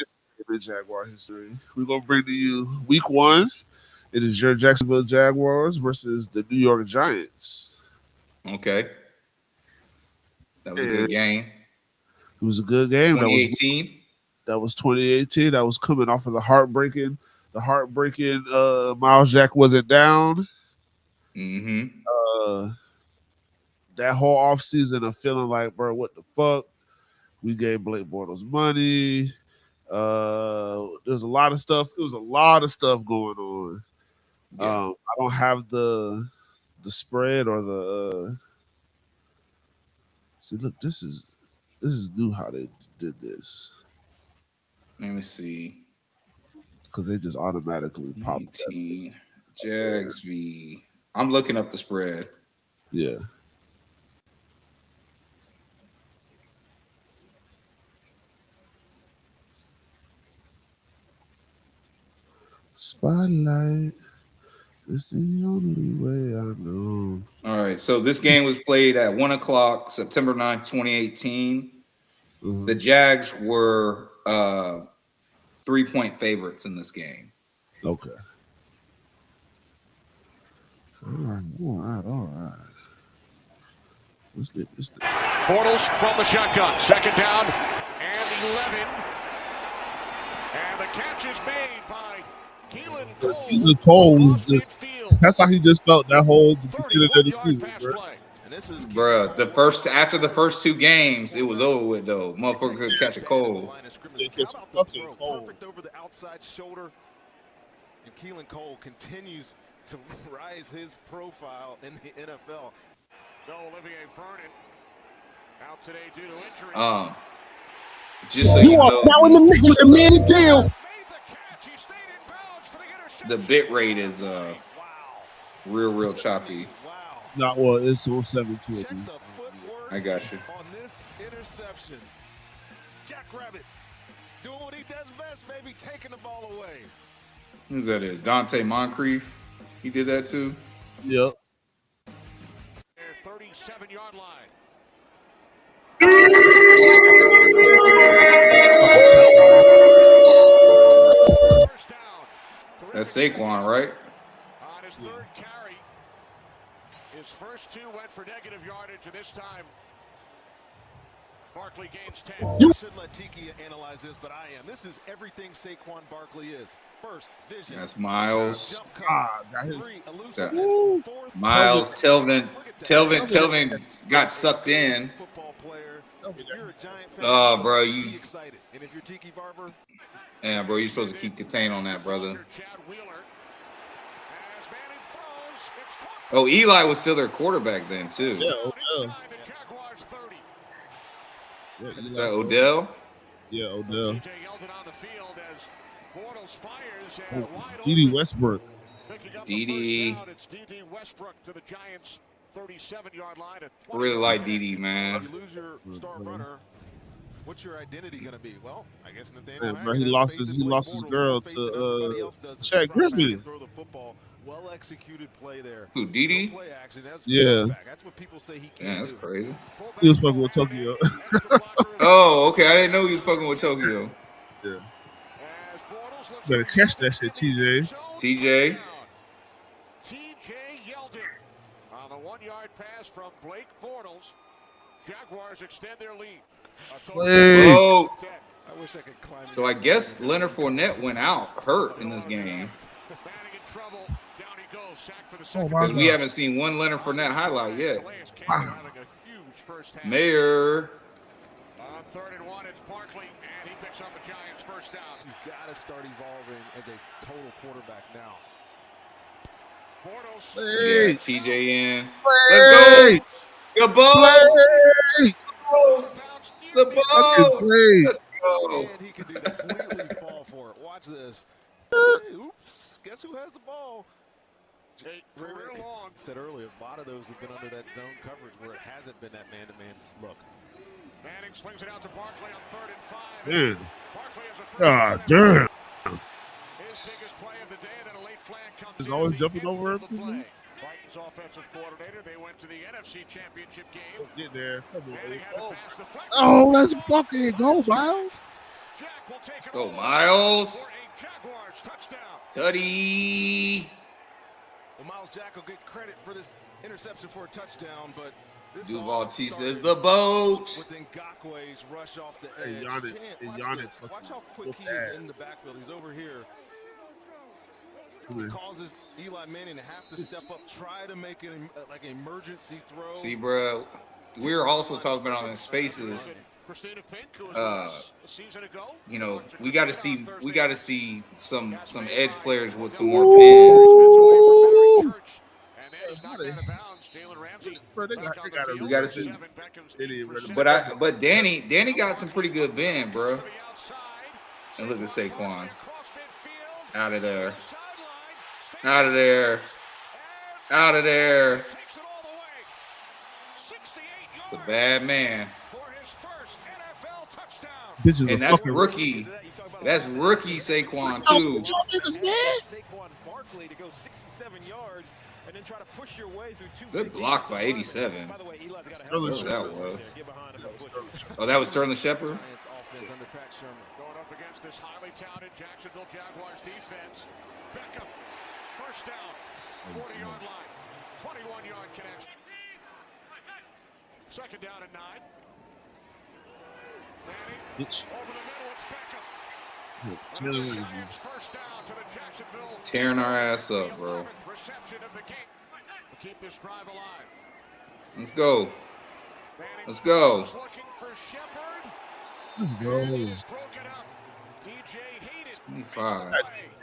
In Jaguar history. We're gonna bring to you week 1. It is your Jacksonville Jaguars versus the New York Giants. Okay. That was a good game. It was a good game. 2018. That was 2018. That was coming off of the heartbreaking Miles Jack wasn't down. Mm-hmm. That whole offseason of feeling like, bro, what the fuck? We gave Blake Bortles money. There's a lot of stuff. It was a lot of stuff going on. Yeah. I don't have the spread or the see, look, this is new how they did this. Let me see. Because they just automatically pop. Jags v. I'm looking up the spread. Yeah. Spotlight. This is the only way I know. All right. So this game was played at 1:00, September 9th, 2018. Mm-hmm. The Jags were 3-point favorites in this game. Okay. All right. Let's get this thing. Bortles from the shotgun. Second down and 11. And the catch is made by Keelan Cole. Keelan Cole was just, that's how he just felt that whole beginning of the season, bro. Bruh, after the first 2 games, it was over with though. Motherfucker could catch a cold. Perfect over the outside shoulder. And Keelan Cole continues to rise his profile in the NFL. No Olivier Vernon out today due to injury. Just so you know, now in the mix with the man deal. The bit rate is real choppy. Wow. Not well. It's 07 too. Check the footwork I got you. on this interception. Jackrabbit doing what he does best, maybe taking the ball away. Who's that? Is Dante Moncrief? He did that too. Yep. Their 37-yard line. First down. That's Saquon, right? On his third carry, his first two went for negative yardage, and this time Barkley gains 10. You shouldn't let Tiki analyze this, but I am. This is everything Saquon Barkley is. First, vision. That's Miles. Miles, Telvin got sucked in. Oh, bro, you. Yeah, bro, you're supposed to keep contained on that, brother. Oh, Eli was still their quarterback then, too. Yeah, Is that Odell? Yeah, Odell. Oh, D.D. Westbrook. D.D. It's D.D. Westbrook to the Giants' 37-yard line. I really like D.D., man. You lose your star runner. What's your identity going to be? Well, I guess Yeah, bro, he lost his girl to Shaq Griffin. Throw the football. Well executed play there. Who, D.D.? Play action. That's yeah. That's what people say he Yeah, that's crazy. He was fucking with Tokyo. Oh, okay. I didn't know he was fucking with Tokyo. Yeah. Better catch that shit, TJ. TJ. On the 1-yard pass from Blake Bortles. Jaguars extend their lead. Hey. Oh. I wish I could climb. So I guess Leonard Fournette went out hurt in this game. Because we haven't seen one Leonard Fournette highlight yet. Mayor. On 3rd and 1, it's Barkley, and he picks up a Giants first down. He's got to start evolving as a total quarterback now. Bortles. Hey. Yeah, TJ in. Hey. Let's go. The ball. Hey. The ball. Let's go. And he can do that. Completely fall for it. Watch this. Hey, oops. Guess who has the ball? Career long. Said earlier, a lot of those have been under that zone coverage where it hasn't been that man-to-man look. Manning swings it out to Barkley on 3rd and 5. Dude. Barkley has a first God damn. His biggest play of the day, then a late flag comes He's in. always jumping over the play. Brighton's offensive coordinator, they went to the NFC Championship game. Get there. Come on. Manning had to pass the flex. Oh, let's fucking go, Miles. Jack will take it Go, all Miles. for a Jaguars touchdown. Tutty. Well, Miles Jack will get credit for this interception for a touchdown, but this Duval T says the boat. with Ngakwe's rush off the edge. Watch how quick he is in the backfield. He's over here. It causes Eli Manning to have to step up, try to make it like an emergency throw. See, bro, we're also talking about in spaces. You know, we got to see some edge players with some more bend. We got to see. But Danny got some pretty good bend, bro. And look at Saquon. Out of there. Out of there. Out of there. It's a bad man. This is and that's rookie. That's rookie Saquon too. Saquon Barkley to go 67 yards and then try to push your way through 2. Good block by 87. By the way, Eli's got Whoever that was. Oh, that was Sterling Shepard. Going up against this highly talented Jacksonville Jaguars defense. Beckham, first down, 40-yard line, 21-yard connection. Second down and 9. Manning over the middle, it's Beckham. First down to the Jacksonville. Tearing our ass up, bro. Reception of the game. We'll keep this drive alive. Let's go. Let's go. Looking for Shepard. Let's go. 25.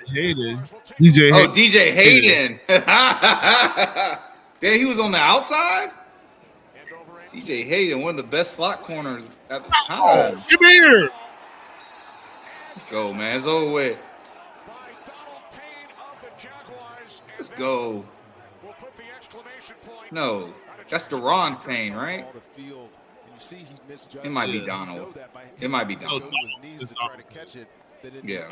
Hayden. DJ. Oh, DJ Hayden. Damn, he was on the outside. DJ Hayden, one of the best slot corners at the time. Come here. Let's go, man. It's over with. Let's go. No, that's Deron Payne, right? It might be Yeah. Donald. It might be No, Donald. Yeah.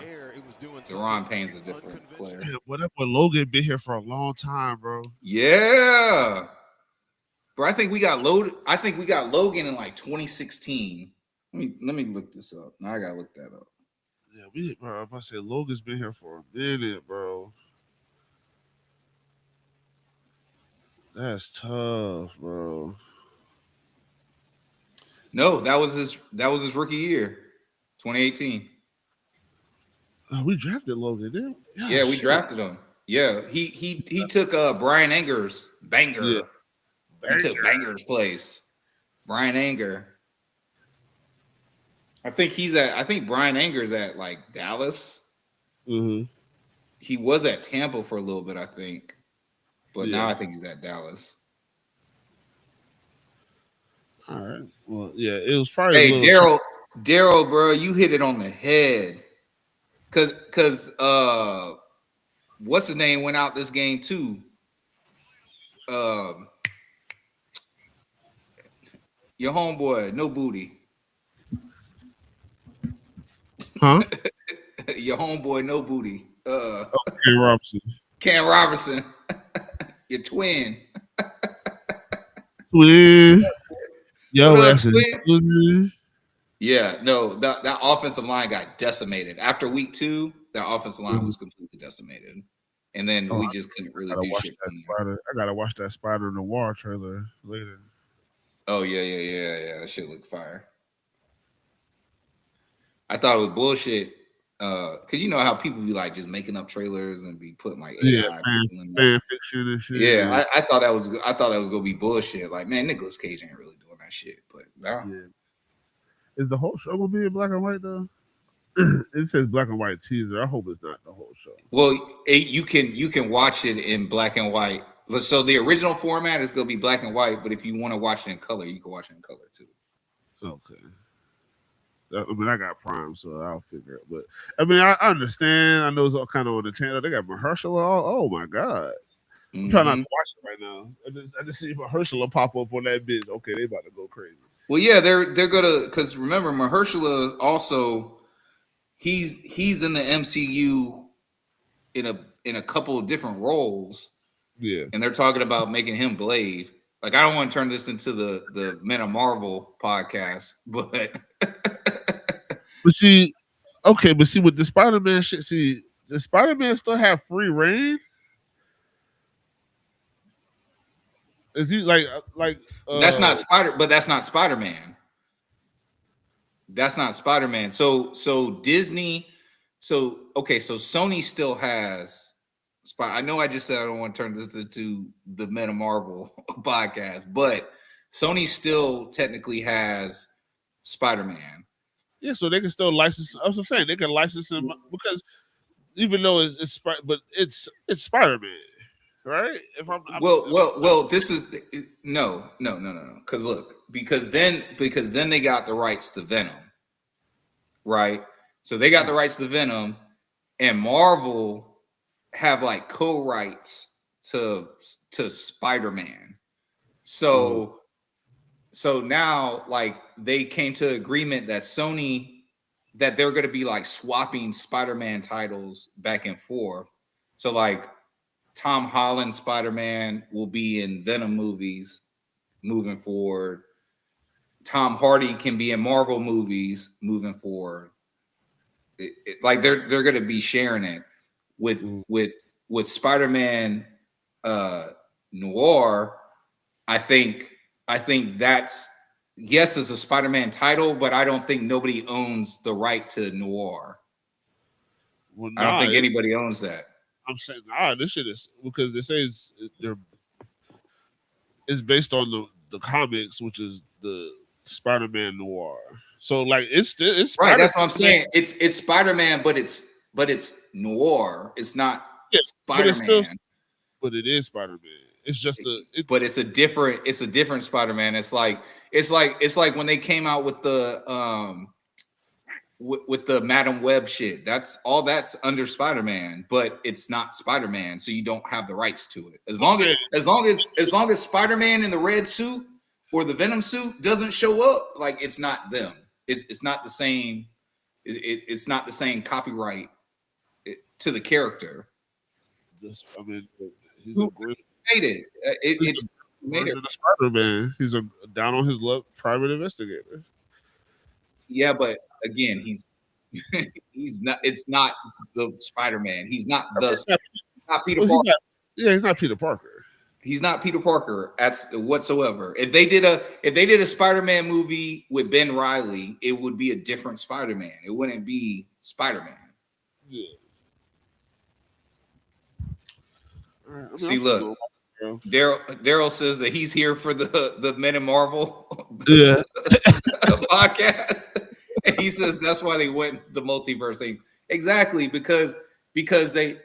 Deron Payne's a different player. man, whatever. Logan been here for a long time, bro. Yeah. Bro, I think we got Logan in like 2016. Let me look this up. Now I gotta look that up. Yeah, bro. I say Logan's been here for a minute, bro. That's tough, bro. No, that was his rookie year, 2018. We drafted Logan, didn't we? Yeah, we drafted him. Yeah, he took Brian Anger's banger. Yeah. He took Banger's place. Brian Anger. I think Brian Anger's at like Dallas. Mm-hmm. He was at Tampa for a little bit, I think. But Yeah. now I think he's at Dallas. All right. Well, yeah, it was probably. Hey, Daryl, bro, you hit it on the head. Cause what's his name went out this game too. Your homeboy, no booty. Huh? Your homeboy, no booty. Ken Robinson. Cam Robertson. Your twin. Twin. Yo, What up, that's twin? Yeah, no, that offensive line got decimated. After week 2, that offensive line was completely decimated. And then we just couldn't really do shit from there. I gotta watch that Spider Noir trailer later. Oh, yeah. That shit looked fire. I thought it was bullshit. Because you know how people be like just making up trailers and be putting like AI fan fiction and shit. Yeah, I thought that was gonna be bullshit. Like, man, Nicolas Cage ain't really doing that shit. But no. Yeah. Is the whole show gonna be in black and white though? It says black and white teaser. I hope it's not the whole show. Well, you can watch it in black and white. So the original format is gonna be black and white, but if you want to watch it in color, you can watch it in color too. Okay. I mean, I got Prime, so I'll figure it. But I mean, I understand. I know it's all kind of on the channel. They got Mahershala. Oh my god! I'm trying not to watch it right now. I just see Mahershala pop up on that bitch. Okay, they about to go crazy. Well, yeah, they're gonna, because remember Mahershala also he's in the MCU in a couple of different roles. Yeah, and they're talking about making him Blade. Like, I don't want to turn this into the Men of Marvel podcast, but see, with the Spider-Man shit, does Spider-Man still have free reign? Is he like that's not Spider-Man. That's not Spider-Man. So Disney, so Sony still has I know I just said I don't want to turn this into the Men of Marvel podcast, but Sony still technically has Spider-Man. Yeah, so they can still license. That's what I'm saying. They can license him because even though it's Spider-Man, right? Well, this is no. Because then they got the rights to Venom, right? So they got the rights to Venom, and Marvel have like co-rights to Spider-Man. So now like they came to agreement that that they're going to be like swapping Spider-Man titles back and forth. So like Tom Holland Spider-Man will be in Venom movies moving forward. Tom Hardy can be in Marvel movies moving forward. Like they're going to be sharing it with Spider-Man Noir. I think that's, yes, it's a Spider-Man title, but I don't think nobody owns the right to Noir. Well, I don't think anybody owns that. I'm saying, this shit is because they say it's based on the comics, which is the Spider-Man Noir. So like it's right. That's what I'm saying. It's Spider-Man, but it's Noir. It's not Spider-Man. But it is Spider-Man. It's just but it's a different Spider-Man. It's like when they came out with the with the Madam Web shit. That's under Spider-Man, but it's not Spider-Man, so you don't have the rights to it. As long as Spider-Man in the red suit or the Venom suit doesn't show up, like it's not them. It's not the same. It's not the same copyright to the character. I mean, he's Who a great. made it? It's made it. The Spider-Man. He's a down on his luck private investigator. Yeah, but again, he's not. It's not the Spider-Man. He's not not Peter Parker. He's not Peter Parker. He's not Peter Parker whatsoever. If they did a Spider-Man movie with Ben Reilly, it would be a different Spider-Man. It wouldn't be Spider-Man. Yeah. Right, I mean, see, look, Daryl says that he's here for the Men in Marvel podcast. And he says that's why they went the multiverse thing. Exactly, because they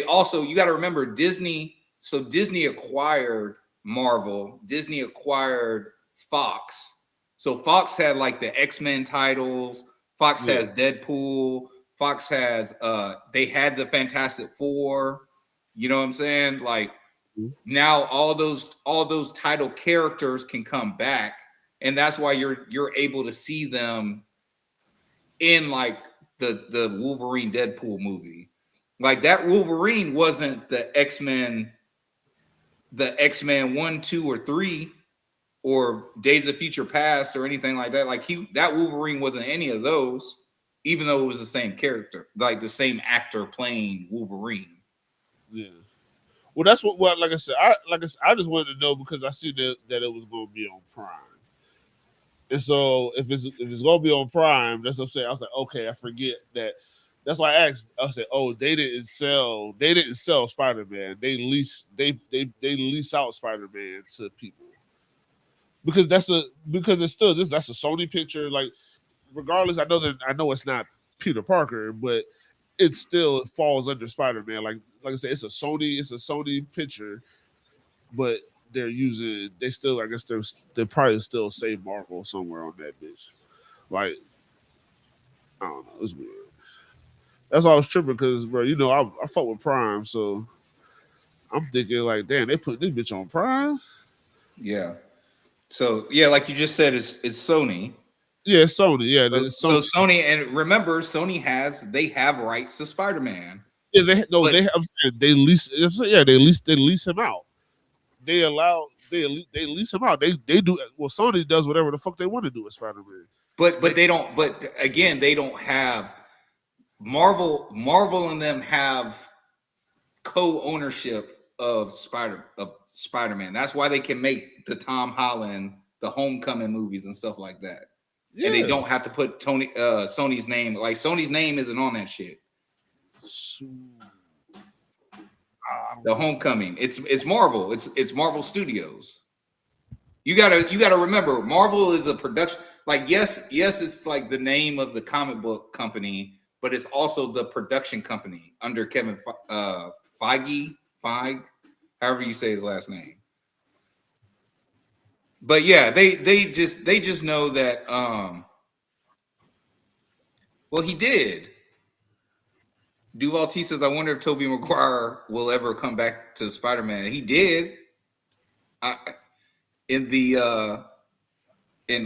also, you got to remember, Disney. So Disney acquired Marvel. Disney acquired Fox. So Fox had like the X-Men titles. Fox has Deadpool. Fox has they had the Fantastic Four. You know what I'm saying? Like now all those title characters can come back, and that's why you're able to see them in like the Wolverine Deadpool movie. Like that Wolverine wasn't the X-Men 1, 2, or 3, or Days of Future Past or anything like that. Like that Wolverine wasn't any of those, even though it was the same character, like the same actor playing Wolverine. Yeah. Well, that's what. Well, like I said, I just wanted to know because I see that it was going to be on Prime, and so if it's going to be on Prime, that's what I'm saying. I was like, okay, I forget that. That's why I asked. I said, "Oh, they didn't sell Spider-Man. They lease out Spider-Man to people because that's a Sony picture. Like, regardless, I know it's not Peter Parker, but it still falls under Spider-Man. Like I said, it's a Sony picture, but they probably still say Marvel somewhere on that bitch. Like, I don't know, it's weird. That's why I was tripping because, bro, you know, I fuck with Prime, so I'm thinking like, damn, they put this bitch on Prime. Yeah. So yeah, like you just said, it's Sony. Yeah, it's Sony. Yeah, so Sony, and remember, Sony have rights to Spider-Man. Yeah, they lease him out. They lease him out. They do well. Sony does whatever the fuck they want to do with Spider-Man. But they don't. But again, they don't have Marvel and them have co-ownership of Spider-Man. That's why they can make the Tom Holland, the Homecoming movies and stuff like that. Yeah. And they don't have to put Sony's name. Like Sony's name isn't on that shit. The Homecoming. It's Marvel. It's Marvel Studios. You gotta remember, Marvel is a production. Like yes, it's like the name of the comic book company, but it's also the production company under Kevin Feige, however you say his last name. But yeah, they just know that. Well, he did. Duval T says, "I wonder if Tobey Maguire will ever come back to Spider-Man." He did. In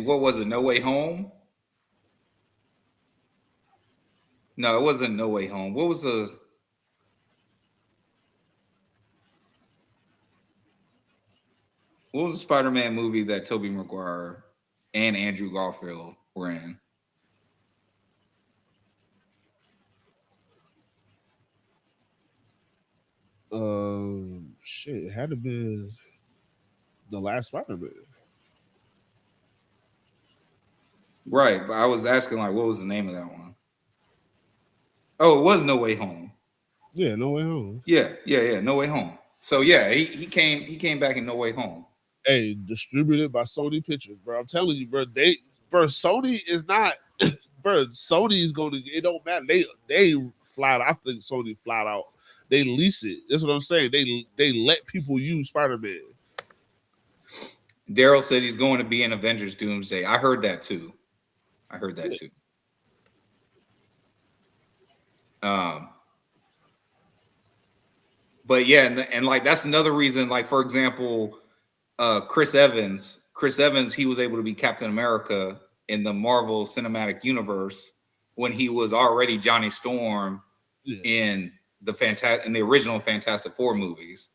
what was it? No Way Home? No, it wasn't No Way Home. What was the Spider-Man movie that Tobey Maguire and Andrew Garfield were in? Shit, it had to be the last Spider-Man. Right, but I was asking like, what was the name of that one? Oh, it was No Way Home. Yeah, No Way Home. Yeah, No Way Home. So yeah, he came back in No Way Home. Hey, distributed by Sony Pictures, bro. I'm telling you, bro. Sony is not, bro. Sony's going to. It don't matter. They flat. I think Sony flat out. They lease it. That's what I'm saying. They let people use Spider-Man. Daryl said he's going to be in Avengers Doomsday. I heard that too. But yeah, and like that's another reason. Like for example, Chris Evans, he was able to be Captain America in the Marvel Cinematic Universe when he was already Johnny Storm in the original Fantastic Four movies,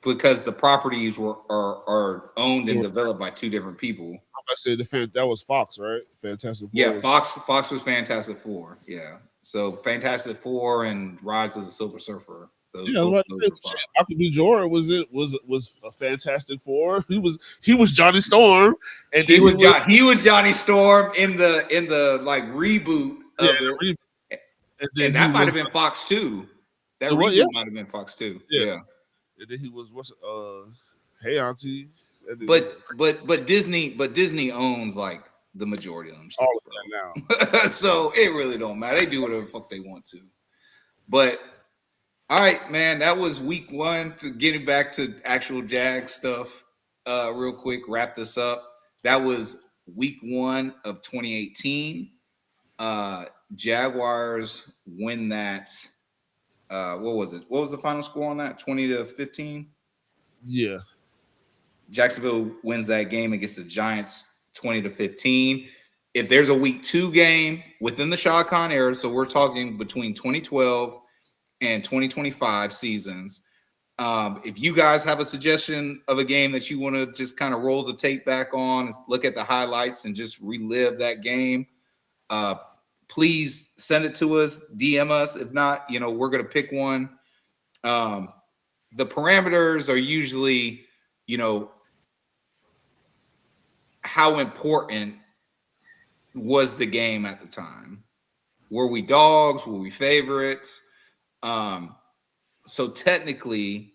because the properties are owned and developed by two different people. I said that was Fox, right? Fantastic Four. Yeah, Fox was Fantastic Four. Yeah, so Fantastic Four and Rise of the Silver Surfer. Those Michael B. Jordan was a Fantastic Four. He was Johnny Storm, and he was Johnny Storm in the like reboot of it. And that might have been Fox too. That reboot might have been Fox too. Yeah. And then he was Hey Auntie. But Disney owns like the majority of them shits, all of that now. So it really don't matter. They do whatever the fuck they want to. But all right, man, that was week 1. To getting back to actual Jags stuff, real quick, wrap this up. That was week 1 of 2018. Jaguars win that. What was it? What was the final score on that? 20-15? Yeah. Jacksonville wins that game against the Giants 20-15. If there's a week 2 game within the Shad Khan era, so we're talking between 2012 and 2025 seasons. If you guys have a suggestion of a game that you want to just kind of roll the tape back on, look at the highlights and just relive that game, please send it to us, DM us. If not, we're going to pick one. The parameters are usually, how important was the game at the time? Were we dogs? Were we favorites? So technically,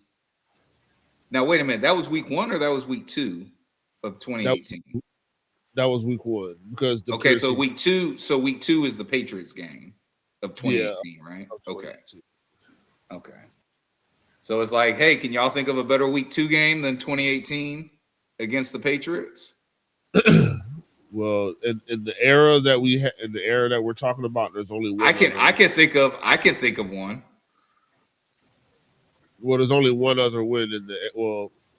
now wait a minute. That was week 1 or that was week 2 of 2018? That was week 1 because so week 2. So week 2 is the Patriots game of 2018, right? Okay. So it's like, hey, can y'all think of a better week 2 game than 2018 against the Patriots? Well, in the era that we're talking about, there's only one. I can think of one. Well, there's only one other win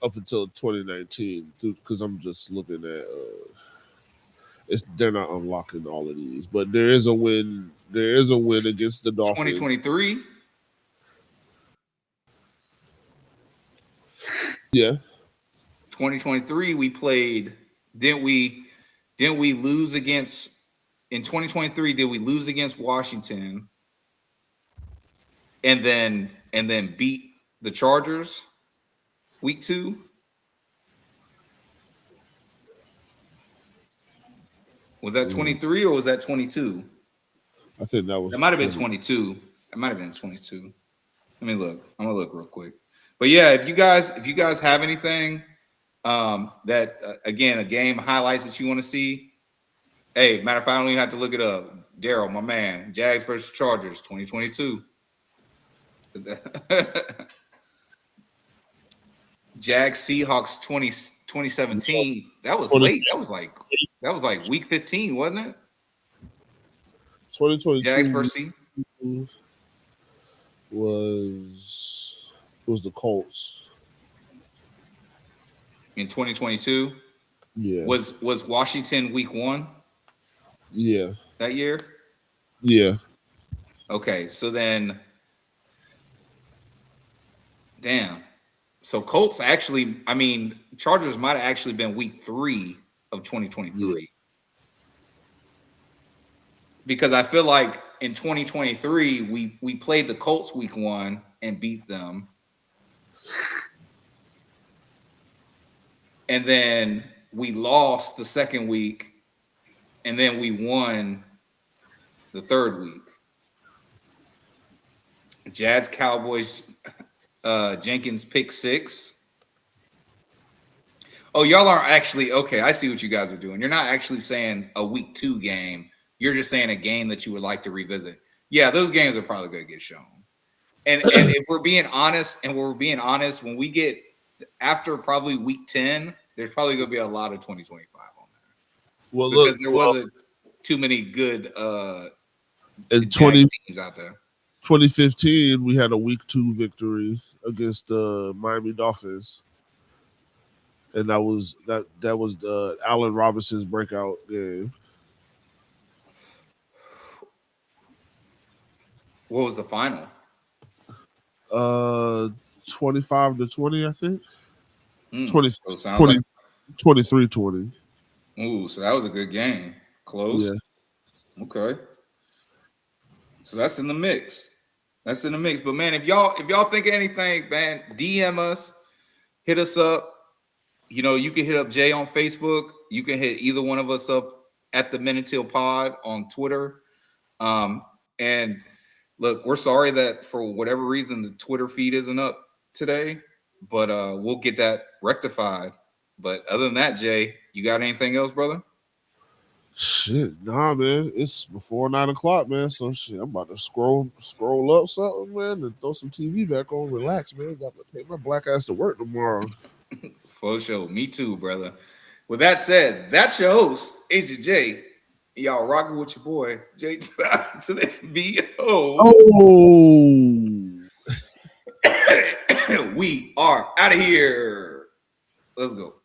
up until 2019, because I'm just looking at. They're not unlocking all of these, but there is a win. There is a win against the Dolphins. 2023. Yeah. 2023 we played. Didn't we lose against in 2023? Did we lose against Washington and then beat the Chargers week 2? Was that 23 or was that 22? I think that was. It might have been 22. It might have been 22. Let me look. I'm gonna look real quick. But yeah, if you guys have anything that again, a game highlights that you want to see, hey, matter of fact, I don't even have to look it up. Daryl, my man, Jags versus Chargers, 2022. Jags Seahawks 2017. That was late. That was like week 15, wasn't it? 2022 Jags versus was the Colts. In 2022? Yeah. Was Washington week 1? Yeah. That year? Yeah. Okay, so then damn. So Colts actually, Chargers might have actually been week 3 of 2023. Yeah. Because I feel like in 2023, we played the Colts week 1 and beat them. And then we lost the second week, and then we won the third week. Jags Cowboys, Jenkins pick 6. Oh, y'all aren't actually okay. I see what you guys are doing. You're not actually saying a week 2 game. You're just saying a game that you would like to revisit. Yeah, those games are probably going to get shown. And if we're being honest, when we get after probably week 10, there's probably going to be a lot of 2025 on there. Well, because there wasn't too many good In Jag teams out there. 2015, we had a week 2 victory against the Miami Dolphins, and that was the Allen Robinson's breakout game. What was the final? 25-20, I think. 20, So it sounds 20 like 23-20. ooh, so that was a good game. Close. Yeah. Okay. So that's in the mix. That's in the mix. But man, if y'all think of anything, man, DM us, hit us up. You know, you can hit up Jay on Facebook. You can hit either one of us up at the Minute Till Pod on Twitter. And look, we're sorry that for whatever reason the Twitter feed isn't up today, but we'll get that rectified. But other than that, Jay, you got anything else, brother? Shit, nah, man. It's before 9:00, man. So shit, I'm about to scroll up something, man, and throw some TV back on. Relax, man. Got to take my black ass to work tomorrow. For sure. Me too, brother. With that said, that's your host, Agent J. Y'all rocking with your boy, J to the B.O. Oh. We are out of here. Let's go.